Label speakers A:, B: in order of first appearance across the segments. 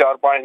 A: 4-5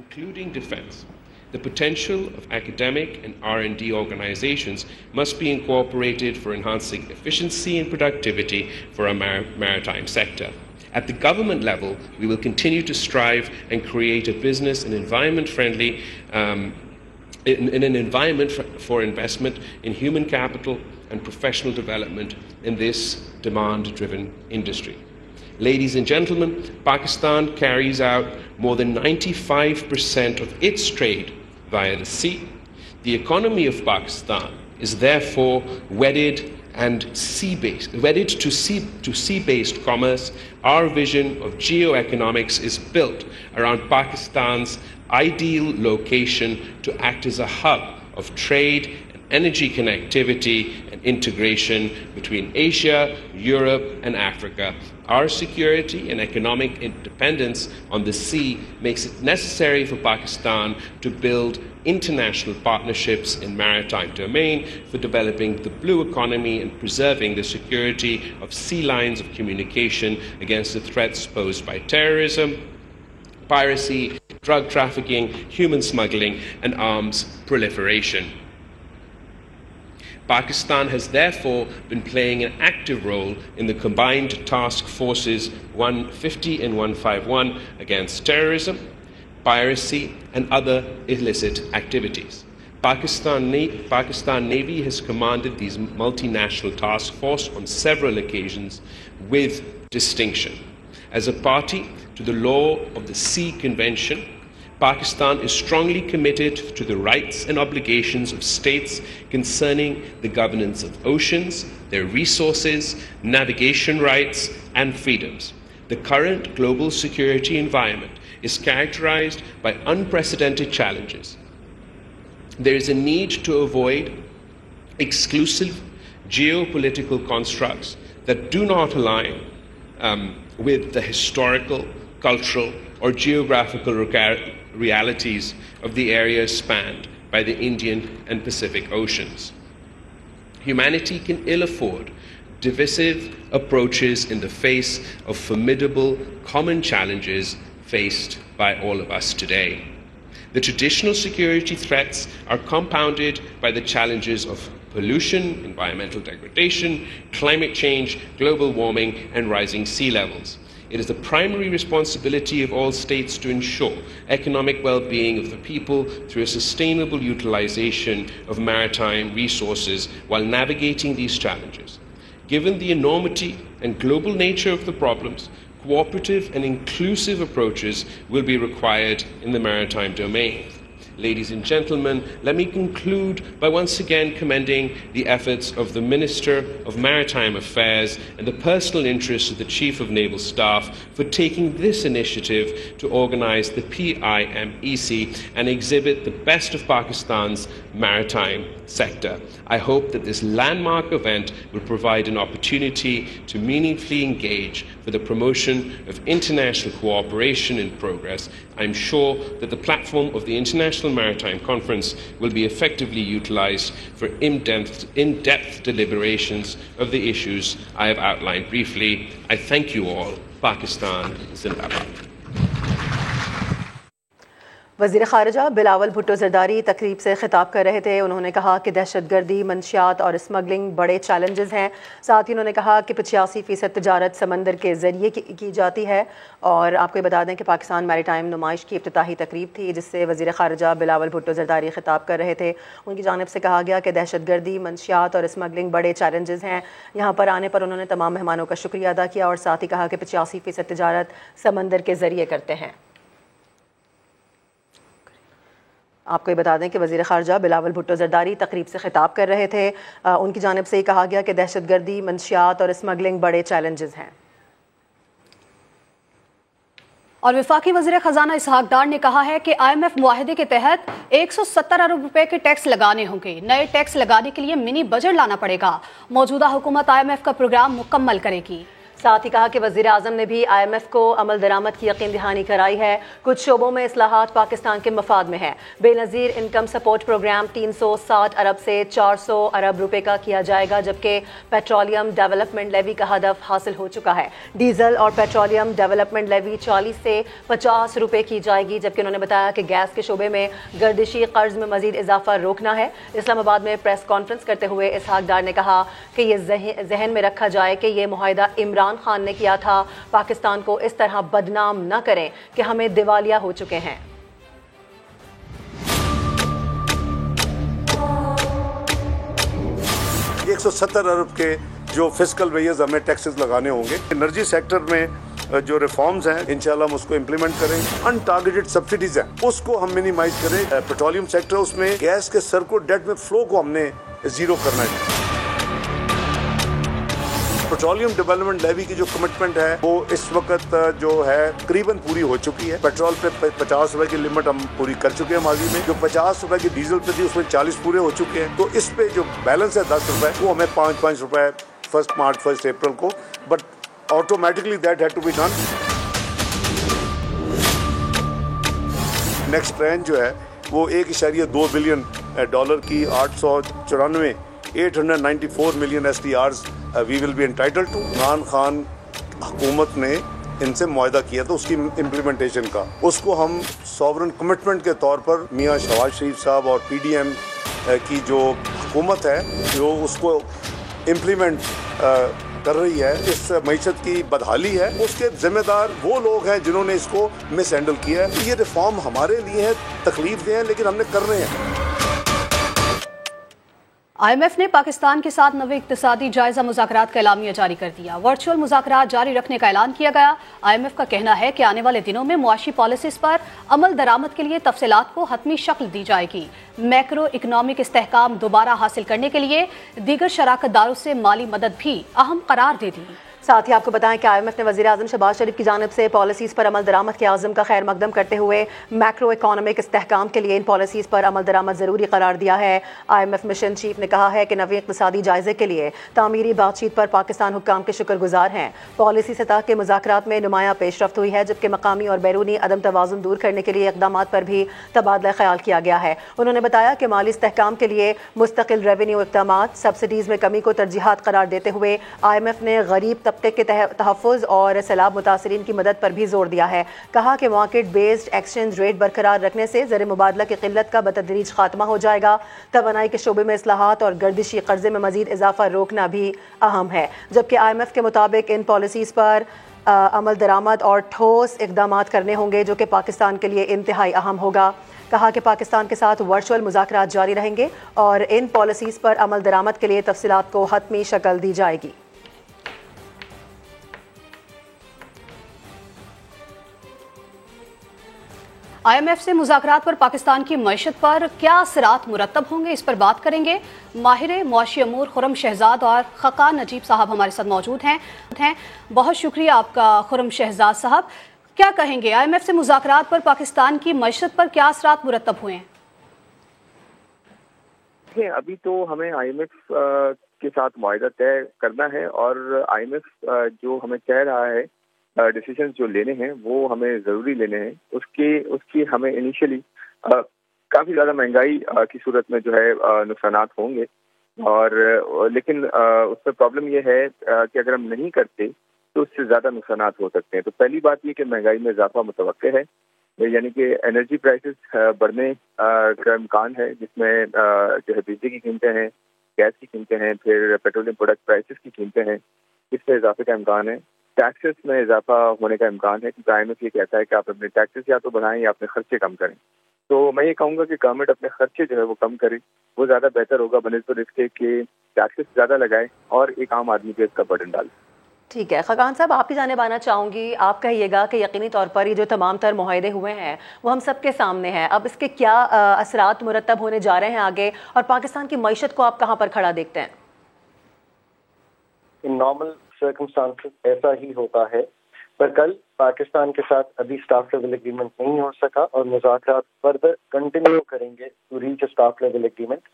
B: Including defense, the potential of academic and R&D organizations must be incorporated for enhancing efficiency and productivity for our maritime sector. At the government level, we will continue to strive and create a business and environment friendly in an environment for investment in human capital and professional development in this demand-driven industry. Ladies and gentlemen, Pakistan carries out more than 95% of its trade via the sea. The economy of Pakistan is therefore wedded to sea-based commerce. Our vision of geoeconomics is built around Pakistan's ideal location to act as a hub of trade, energy connectivity and integration between Asia, Europe and Africa. Our security and economic independence on the sea makes it necessary for Pakistan to build international partnerships in maritime domain for developing the blue economy and preserving the security of sea lines of communication against the threats posed by terrorism, piracy, drug trafficking, human smuggling and arms proliferation. Pakistan has therefore been playing an active role in the combined task forces 150 and 151 against terrorism, piracy and other illicit activities. Pakistan Navy has commanded these multinational task force on several occasions with distinction. As a party to the Law of the Sea Convention, Pakistan is strongly committed to the rights and obligations of states concerning the governance of oceans, their resources, navigation rights, and freedoms. The current global security environment is characterized by unprecedented challenges. There is a need to avoid exclusive geopolitical constructs that do not align with the historical, cultural, or geographical realities of the areas spanned by the Indian and Pacific Oceans. Humanity can ill afford divisive approaches in the face of formidable common challenges faced by all of us today. The traditional security threats are compounded by the challenges of pollution, environmental degradation, climate change, global warming, and rising sea levels. It is the primary responsibility of all states to ensure economic well-being of the people through a sustainable utilization of maritime resources while navigating these challenges. Given the enormity and global nature of the problems, cooperative and inclusive approaches will be required in the maritime domain. Ladies and gentlemen, let me conclude by once again commending the efforts of the Minister of Maritime Affairs and the personal interests of the Chief of Naval Staff for taking this initiative to organize the PIMEC and exhibit the best of Pakistan's maritime sector. I hope that this landmark event will provide an opportunity to meaningfully engage for the promotion of international cooperation and progress. I am sure that the platform of the International Maritime Conference will be effectively utilized for in-depth deliberations of the issues I have outlined briefly. I thank you all. Pakistan Zindabad.
C: وزیر خارجہ بلاول بھٹو زرداری تقریب سے خطاب کر رہے تھے. انہوں نے کہا کہ دہشت گردی، منشیات اور اسمگلنگ بڑے چیلنجز ہیں. ساتھ ہی انہوں نے کہا کہ 85% تجارت سمندر کے ذریعے کی جاتی ہے. اور آپ کو یہ بتا دیں کہ پاکستان میری ٹائم نمائش کی افتتاحی تقریب تھی جس سے وزیر خارجہ بلاول بھٹو زرداری خطاب کر رہے تھے. ان کی جانب سے کہا گیا کہ دہشت گردی، منشیات اور اسمگلنگ بڑے چیلنجز ہیں. یہاں پر آنے پر انہوں نے تمام مہمانوں کا شکریہ ادا کیا اور ساتھ ہی کہا کہ 85% تجارت سمندر کے ذریعے کرتے ہیں. آپ کو یہ بتا دیں کہ وزیر خارجہ بلاول بھٹو زرداری تقریب سے خطاب کر رہے تھے. ان کی جانب سے یہ کہا گیا کہ دہشت گردی، منشیات اور اسمگلنگ بڑے چیلنجز ہیں.
D: اور وفاقی وزیر خزانہ اسحاق ڈار نے کہا ہے کہ IMF معاہدے کے تحت 170 ارب روپے کے ٹیکس لگانے ہوں گے. نئے ٹیکس لگانے کے لیے منی بجٹ لانا پڑے گا. موجودہ حکومت IMF کا پروگرام مکمل کرے گی.
C: ساتھ ہی کہا کہ وزیر اعظم نے بھی IMF کو عمل درآمد کی یقین دہانی کرائی ہے. کچھ شعبوں میں اصلاحات پاکستان کے مفاد میں ہے. بے نظیر انکم سپورٹ پروگرام 360 ارب سے 400 ارب روپے کا کیا جائے گا جبکہ پیٹرولیم ڈیولپمنٹ لیوی کا ہدف حاصل ہو چکا ہے. ڈیزل اور پیٹرولیم ڈیولپمنٹ لیوی 40 سے 50 روپے کی جائے گی جبکہ انہوں نے بتایا کہ گیس کے شعبے میں گردشی قرض میں مزید اضافہ روکنا ہے. اسلام آباد میں پریس کانفرنس کرتے ہوئے اسحاق ڈار نے کہا کہ یہ ذہن میں رکھا جائے کہ یہ معاہدہ عمران خان نے کیا تھا. پاکستان کو اس طرح بدنام نہ کریں کہ ہمیں دیوالیہ ہو چکے ہیں.
E: یہ 170 ارب کے جو فسکل ویز ہمیں ٹیکسز لگانے ہوں گے. انرجی سیکٹر میں جو ریفارمز ہیں انشاءاللہ ہم اس کو امپلیمنٹ کریں. ان ٹارگیٹڈ سبسڈیز ہیں اس کو ہم منیمائز کریں. پیٹرولیم سیکٹر اس میں گیس کے سرکو ڈیٹ میں فلو کو ہم نے زیرو کرنا ہے. پیٹرولیم ڈیولپمنٹ لیوی کی جو کمٹمنٹ ہے وہ اس وقت جو ہے تقریباً پوری ہو چکی ہے. پیٹرول پہ 50 روپے کی لمٹ ہم پوری کر چکے ہیں ماضی میں. جو 50 روپے کی ڈیزل پہ تھی اس میں 40 پورے ہو چکے ہیں. تو اس پہ جو بیلنس ہے 10 روپے وہ ہمیں 5 روپے 1 مارچ 1 اپریل کو. But automatically that had to be done. Next tranche جو ہے وہ 1.2 بلین ڈالر کی 894 million SDRs we will be entitled to. Imran Khan حکومت نے ان سے معاہدہ کیا تھا اس کی امپلیمنٹیشن کا. اس کو ہم سوورن کمٹمنٹ کے طور پر میاں شہباز شریف صاحب اور PDM کی جو حکومت ہے جو اس کو امپلیمنٹ کر رہی ہے. اس معیشت کی بدحالی ہے اس کے ذمہ دار وہ لوگ ہیں جنہوں نے اس کو مس ہینڈل کیا ہے. یہ ریفارم ہمارے لیے ہے تکلیف دہ ہیں لیکن ہم نے کرنے ہیں.
D: IMF نے پاکستان کے ساتھ نوے اقتصادی جائزہ مذاکرات کا اعلامیہ جاری کر دیا. ورچوئل مذاکرات جاری رکھنے کا اعلان کیا گیا. IMF کا کہنا ہے کہ آنے والے دنوں میں معاشی پالیسیز پر عمل درآمد کے لیے تفصیلات کو حتمی شکل دی جائے گی. میکرو اکنامک استحکام دوبارہ حاصل کرنے کے لیے دیگر شراکت داروں سے مالی مدد بھی اہم قرار دے دی.
C: ساتھ ہی آپ کو بتائیں کہ IMF نے وزیر اعظم شہباز شریف کی جانب سے پالیسیز پر عمل درآمد کے عزم کا خیر مقدم کرتے ہوئے میکرو اکانومک استحکام کے لیے ان پالیسیز پر عمل درآمد ضروری قرار دیا ہے۔ IMF مشن چیف نے کہا ہے کہ نویں اقتصادی جائزے کے لیے تعمیری بات چیت پر پاکستان حکام کے شکر گزار ہیں۔ پالیسی سطح کے مذاکرات میں نمایاں پیش رفت ہوئی ہے، جبکہ مقامی اور بیرونی عدم توازن دور کرنے کے لیے اقدامات پر بھی تبادلہ خیال کیا گیا ہے۔ انہوں نے بتایا کہ مالی استحکام کے لیے مستقل ریونیو اقدامات، سبسڈیز میں کمی کو ترجیحات قرار دیتے ہوئے IMF نے غریب طبقے کے تحفظ اور سیلاب متاثرین کی مدد پر بھی زور دیا ہے۔ کہا کہ مارکیٹ بیسڈ ایکسچینج ریٹ برقرار رکھنے سے زر مبادلہ کی قلت کا بتدریج خاتمہ ہو جائے گا۔ توانائی کے شعبے میں اصلاحات اور گردشی قرضے میں مزید اضافہ روکنا بھی اہم ہے، جبکہ IMF کے مطابق ان پالیسیز پر عمل درآمد اور ٹھوس اقدامات کرنے ہوں گے جو کہ پاکستان کے لیے انتہائی اہم ہوگا۔ کہا کہ پاکستان کے ساتھ ورچوئل مذاکرات جاری رہیں گے اور ان پالیسیز پر عمل درآمد کے لیے تفصیلات کو حتمی شکل دی جائے گی۔
D: IMF سے مذاکرات پر پاکستان کی معیشت پر کیا اثرات مرتب ہوں گے، اس پر بات کریں گے۔ ماہر معاشی امور خرم شہزاد اور خقان نجیب صاحب ہمارے ساتھ موجود ہیں۔ بہت شکریہ آپ کا خرم شہزاد صاحب، کیا کہیں گے IMF سے مذاکرات پر پاکستان کی معیشت پر کیا اثرات مرتب ہوئے ہیں؟
F: ابھی تو ہمیں IMF کے ساتھ معاہدہ طے کرنا ہے، اور IMF جو ہمیں کہہ رہا ہے ڈیسیژنز جو لینے ہیں وہ ہمیں ضروری لینے ہیں۔ اس کی ہمیں انیشلی کافی زیادہ مہنگائی کی صورت میں جو ہے نقصانات ہوں گے، اور لیکن اس میں پرابلم یہ ہے کہ اگر ہم نہیں کرتے تو اس سے زیادہ نقصانات ہو سکتے ہیں۔ تو پہلی بات یہ کہ مہنگائی میں اضافہ متوقع ہے، یعنی کہ انرجی پرائسز بڑھنے کا امکان ہے، جس میں جو ہے بجلی کی قیمتیں ہیں، گیس کی قیمتیں ہیں، پھر پیٹرولیم پروڈکٹ پرائسز کی قیمتیں ہیں، اس سے اضافے کا امکان ہے۔ ٹیکسز میں اضافہ ہونے کا امکان ہے، کیونکہ IMF یہ کہتا ہے کہ آپ اپنے ٹیکسز یا تو بڑھائیں یا اپنے خرچے کم کریں۔ تو میں یہ کہوں گا کہ گورنمنٹ اپنے خرچے جو ہے وہ کم کرے، وہ زیادہ بہتر ہوگا بنسبت اس کے کہ ٹیکسز زیادہ لگائے اور ایک عام آدمی پہ اس کا برڈن ڈالے۔
C: ٹھیک ہے خقان صاحب، آپ کی جانب آنا چاہوں گی۔ آپ کہیے گا کہ یقینی طور پر یہ جو تمام تر معاہدے ہوئے ہیں وہ ہم سب کے سامنے ہیں، اب اس کے کیا اثرات مرتب ہونے جا رہے ہیں آگے، اور پاکستان کی معیشت کو آپ کہاں پر کھڑا دیکھتے ہیں؟
G: ان نارمل سرکمسٹانسز ایسا ہی ہوتا ہے، پر کل پاکستان کے ساتھ ابھی اسٹاف لیول ایگریمنٹ نہیں ہو سکا، اور مذاکرات فردر کنٹینیو کریں گے to reach staff level agreement.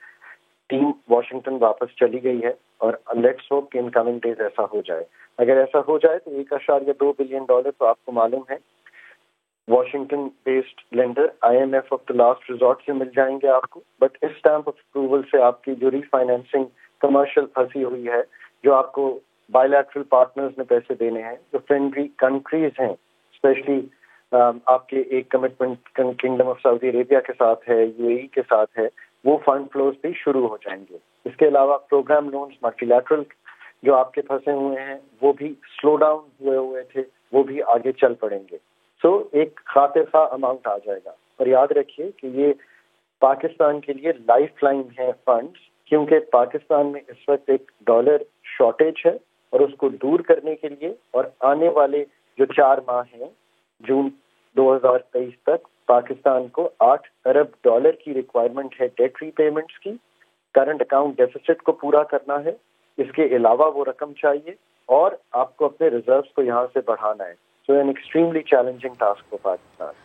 G: Team Washington واپس چلی گئی ہے، اور لیٹس ہوپ کہ ان کمنگ ڈیز ایسا ہو جائے۔ اگر ایسا ہو جائے تو $1.2 بلین تو آپ کو معلوم ہے Washington based lender IMF of the last resort سے مل جائیں گے آپ کو، بٹ اس اسٹیمپ آف اپروول سے آپ کی جو ری فائنینسنگ کمرشل پھنسی ہوئی ہے، جو آپ کو بائی لیٹرل پارٹنرز نے پیسے دینے ہیں، جو فرینڈلی کنٹریز ہیں، اسپیشلی آپ کے ایک commitment kingdom of Saudi Arabia کے ساتھ ہے، UAE کے ساتھ ہے، وہ فنڈ فلوز بھی شروع ہو جائیں گے۔ اس کے علاوہ پروگرام لونز ملٹی لیٹرل جو آپ کے پھنسے ہوئے ہیں وہ بھی سلو ڈاؤن ہوئے تھے، وہ بھی آگے چل پڑیں گے۔ سو ایک خاطر خواہ اماؤنٹ آ جائے گا، اور یاد رکھیے کہ یہ پاکستان کے لیے لائف لائن ہے فنڈز، کیونکہ پاکستان میں اس وقت ایک ڈالر شارٹیج ہے، اور اس کو دور کرنے کے لیے اور آنے والے جو 4 ماہ ہیں جون 2023 تک پاکستان کو $8 ارب کی ریکوائرمنٹ ہے ڈیٹ ری پیمنٹس کی، کرنٹ اکاؤنٹ ڈیفیسٹ کو پورا کرنا ہے، اس کے علاوہ وہ رقم چاہیے، اور آپ کو اپنے ریزروز کو یہاں سے بڑھانا ہے۔ So an extremely challenging task for Pakistan.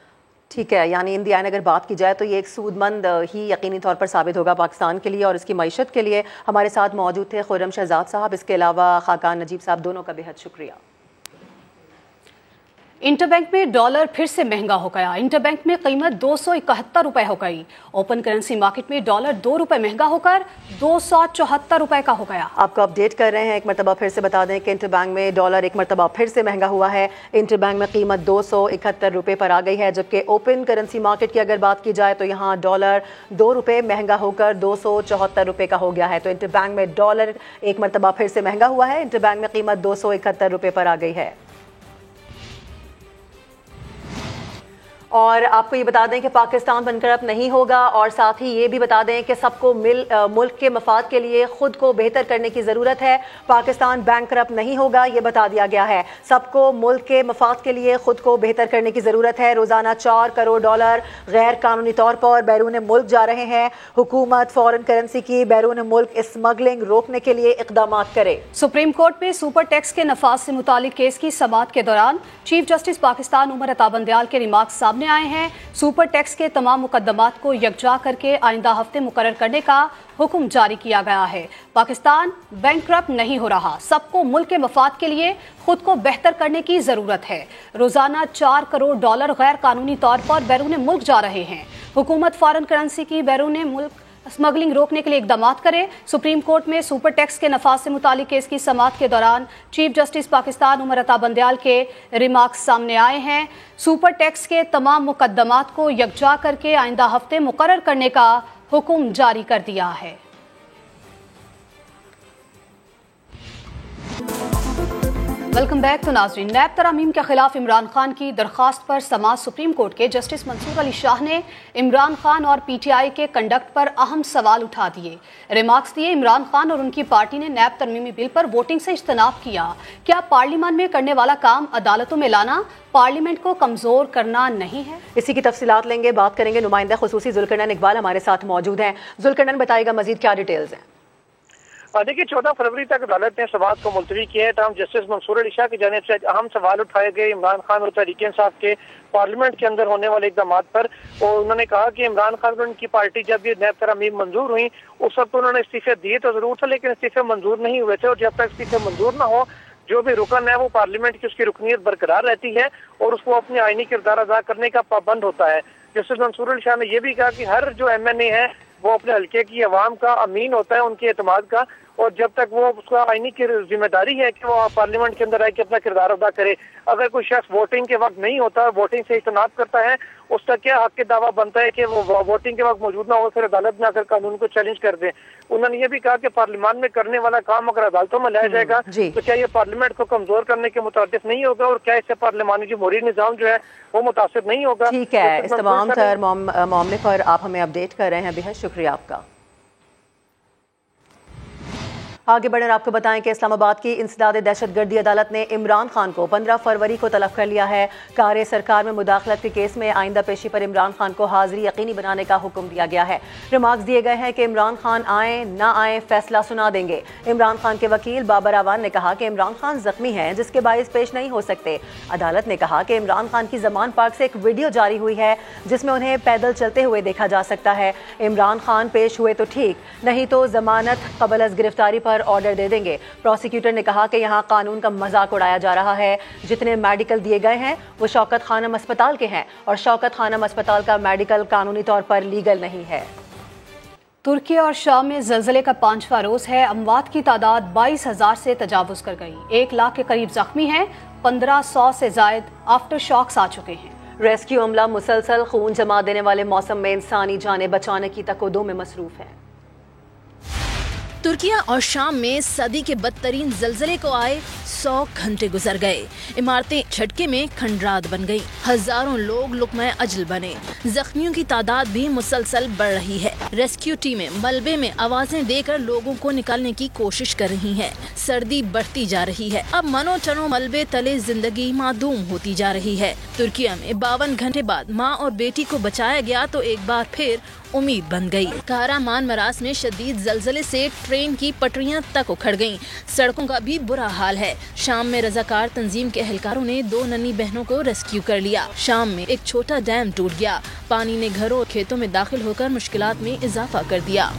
C: ٹھیک ہے، یعنی ان دی اینڈ اگر بات کی جائے تو یہ ایک سود مند ہی یقینی طور پر ثابت ہوگا پاکستان کے لیے اور اس کی معیشت کے لیے۔ ہمارے ساتھ موجود تھے خرم شہزاد صاحب، اس کے علاوہ خاقان نجیب صاحب، دونوں کا بہت شکریہ۔
D: انٹر بینک میں ڈالر پھر سے مہنگا ہو گیا، انٹر بینک میں قیمت 271 روپے ہو گئی، اوپن کرنسی مارکیٹ میں ڈالر 2 روپے مہنگا ہو کر 274 روپے کا ہو گیا۔
C: آپ کو اپڈیٹ کر رہے ہیں، ایک مرتبہ پھر سے بتا دیں کہ انٹر بینک میں ڈالر ایک مرتبہ پھر سے مہنگا ہوا ہے، انٹر بینک میں قیمت 271 روپے پر آ گئی ہے، جبکہ اوپن کرنسی مارکیٹ کی اگر بات کی جائے تو یہاں ڈالر 2 روپے مہنگا ہو کر 274 روپے کا ہو گیا ہے۔ تو انٹر بینک میں ڈالر ایک مرتبہ پھر سے مہنگا ہوا ہے، انٹر بینک میں قیمت 271 روپے پر آ گئی ہے۔ اور آپ کو یہ بتا دیں کہ پاکستان بین کرپٹ نہیں ہوگا، اور ساتھ ہی یہ بھی بتا دیں کہ سب کو ملک کے مفاد کے لیے خود کو بہتر کرنے کی ضرورت ہے۔ پاکستان بین کرپٹ نہیں ہوگا، یہ بتا دیا گیا ہے۔ سب کو ملک کے مفاد کے لیے خود کو بہتر کرنے کی ضرورت ہے۔ روزانہ $4 کروڑ غیر قانونی طور پر بیرون ملک جا رہے ہیں۔ حکومت فورن کرنسی کی بیرون ملک اسمگلنگ روکنے کے لیے اقدامات کرے۔
D: سپریم کورٹ میں سپر ٹیکس کے نفاذ سے متعلق کیس کی سماعت کے دوران چیف جسٹس پاکستان عمر عطا بندیال کے ریمارکس سامنے آئے ہیں۔ سپر ٹیکس کے تمام مقدمات کو یکجا کر کے آئندہ ہفتے مقرر کرنے کا حکم جاری کیا گیا ہے۔ پاکستان بینک کرپٹ نہیں ہو رہا، سب کو ملک کے مفاد کے لیے خود کو بہتر کرنے کی ضرورت ہے۔ روزانہ $4 کروڑ غیر قانونی طور پر بیرون ملک جا رہے ہیں۔ حکومت فارن کرنسی کی بیرون ملک اسمگلنگ روکنے کے لیے اقدامات کرے۔ سپریم کورٹ میں سپر ٹیکس کے نفاذ سے متعلق کیس کی سماعت کے دوران چیف جسٹس پاکستان عمر عطا بندیال کے ریمارکس سامنے آئے ہیں۔ سپر ٹیکس کے تمام مقدمات کو یکجا کر کے آئندہ ہفتے مقرر کرنے کا حکم جاری کر دیا ہے۔ Welcome back. تو ناظرین، نیب ترامیم کے خلاف عمران خان کی درخواست پر سماعت سپریم کورٹ کے جسٹس منصور علی شاہ نے عمران خان اور پی ٹی آئی کے کنڈکٹ پر اہم سوال اٹھا دیے۔ ریمارکس دیے، عمران خان اور ان کی پارٹی نے نیب ترمیمی بل پر ووٹنگ سے اجتناب کیا۔ کیا پارلیمان میں کرنے والا کام عدالتوں میں لانا پارلیمنٹ کو کمزور کرنا نہیں ہے؟
C: اسی کی تفصیلات لیں گے، بات کریں گے۔ نمائندہ خصوصی ذوالقرنین اقبال ہمارے ساتھ موجود ہیں۔ ذوالقرنین، بتائے گا مزید کیا ڈیٹیلز ہیں؟
H: دیکھیے 14 فروری تک عدالت نے سماعت کو ملتوی کیا ہے، تاہم جسٹس منصور علی شاہ کی جانب سے اہم سوال اٹھائے گئے عمران خان اور تحریک انصاف کے پارلیمنٹ کے اندر ہونے والے اقدامات پر۔ اور انہوں نے کہا کہ عمران خان اور ان کی پارٹی جب یہ نیب ترامیم منظور ہوئی اس وقت انہوں نے استعفے دیے تو ضرور تھا، لیکن استعفے منظور نہیں ہوئے تھے، اور جب تک استعفے منظور نہ ہو جو بھی رکن ہے وہ پارلیمنٹ کی اس کی رکنیت برقرار رہتی ہے اور اس کو اپنے آئینی کردار ادا کرنے کا پابند ہوتا ہے۔ جسٹس منصور علی شاہ نے یہ بھی کہا کہ ہر جو ایم این اے ہے وہ اپنے حلقے کی عوام کا امین ہوتا ہے، ان کے اعتماد کا، اور جب تک وہ اس کا آئینی کی ذمہ داری ہے کہ وہ پارلیمنٹ کے اندر آئے کہ اپنا کردار ادا کرے۔ اگر کوئی شخص ووٹنگ کے وقت نہیں ہوتا، ووٹنگ سے اجتناب کرتا ہے، اس کا کیا حق کے دعویٰ بنتا ہے کہ وہ ووٹنگ کے وقت موجود نہ ہو، پھر عدالت میں آ کر قانون کو چیلنج کر دیں۔ انہوں نے یہ بھی کہا کہ پارلیمان میں کرنے والا کام اگر عدالتوں میں لایا جائے گا تو کیا یہ پارلیمنٹ کو کمزور کرنے کے مترادف نہیں ہوگا، اور کیا اس سے پارلیمانی جمہوری نظام جو ہے وہ متاثر نہیں ہوگا؟
C: ٹھیک ہے، اس تمام تر معاملے پر آپ ہمیں اپڈیٹ کر رہے ہیں، بہت شکریہ آپ کا۔ آگے بڑھیں، آپ کو بتائیں کہ اسلام آباد کی انسداد دہشت گردی عدالت نے عمران خان کو 15 فروری کو طلب کر لیا ہے۔ کار سرکار میں مداخلت کے کیس میں آئندہ پیشی پر عمران خان کو حاضری یقینی بنانے کا حکم دیا گیا ہے۔ ریمارکس دیے گئے ہیں کہ عمران خان آئیں نہ آئیں فیصلہ سنا دیں گے۔ عمران خان کے وکیل بابر اعوان نے کہا کہ عمران خان زخمی ہیں جس کے باعث پیش نہیں ہو سکتے۔ عدالت نے کہا کہ عمران خان کی زمان پارک سے ایک ویڈیو جاری ہوئی ہے جس میں انہیں پیدل چلتے ہوئے دیکھا جا سکتا ہے۔ عمران خان پیش ہوئے تو ٹھیک، نہیں تو ضمانت قبل از گرفتاری پر آرڈر دے دیں گے۔ پروسیکیوٹر نے کہا کہ یہاں قانون کا مذاق اڑایا جا رہا ہے۔ جتنے میڈیکل دیے گئے ہیں وہ شوکت خانم اسپتال کے ہیں، اور شوکت خانم اسپتال کا میڈیکل قانونی طور پر لیگل نہیں ہے۔
D: ترکی اور شام میں زلزلے کا 5واں روز ہے۔ اموات کی تعداد 22,000 سے تجاوز کر گئی، 1 لاکھ کے قریب زخمی ہیں، 1500 سے زائد آفٹر شاکس آ چکے ہیں۔
C: ریسکیو عملہ مسلسل خون جما دینے والے موسم میں انسانی جانیں بچانے کی تکودوں میں مصروف ہے۔
I: ترکیہ اور شام میں صدی کے بدترین زلزلے کو آئے 100 گھنٹے گزر گئے، عمارتیں جھٹکے میں کھنڈرات بن گئی، ہزاروں لوگ لقمہ اجل بنے، زخمیوں کی تعداد بھی مسلسل بڑھ رہی ہے۔ ریسکیو ٹیمیں ملبے میں آوازیں دے کر لوگوں کو نکالنے کی کوشش کر رہی ہیں۔ سردی بڑھتی جا رہی ہے، اب منو چنو ملبے تلے زندگی معدوم ہوتی جا رہی ہے۔ ترکیہ میں 52 گھنٹے بعد ماں اور بیٹی کو بچایا گیا تو ایک بار پھر امید بن گئی۔ کہرمان مراس میں شدید زلزلے سے ٹرین کی پٹریاں تک اکھڑ گئیں، سڑکوں کا بھی برا حال ہے۔ شام میں رضاکار تنظیم کے اہلکاروں نے 2 ننھی بہنوں کو ریسکیو کر لیا۔ شام میں ایک چھوٹا ڈیم ٹوٹ گیا، پانی نے گھروں اور کھیتوں میں داخل ہو کر مشکلات میں اضافہ کر دیا۔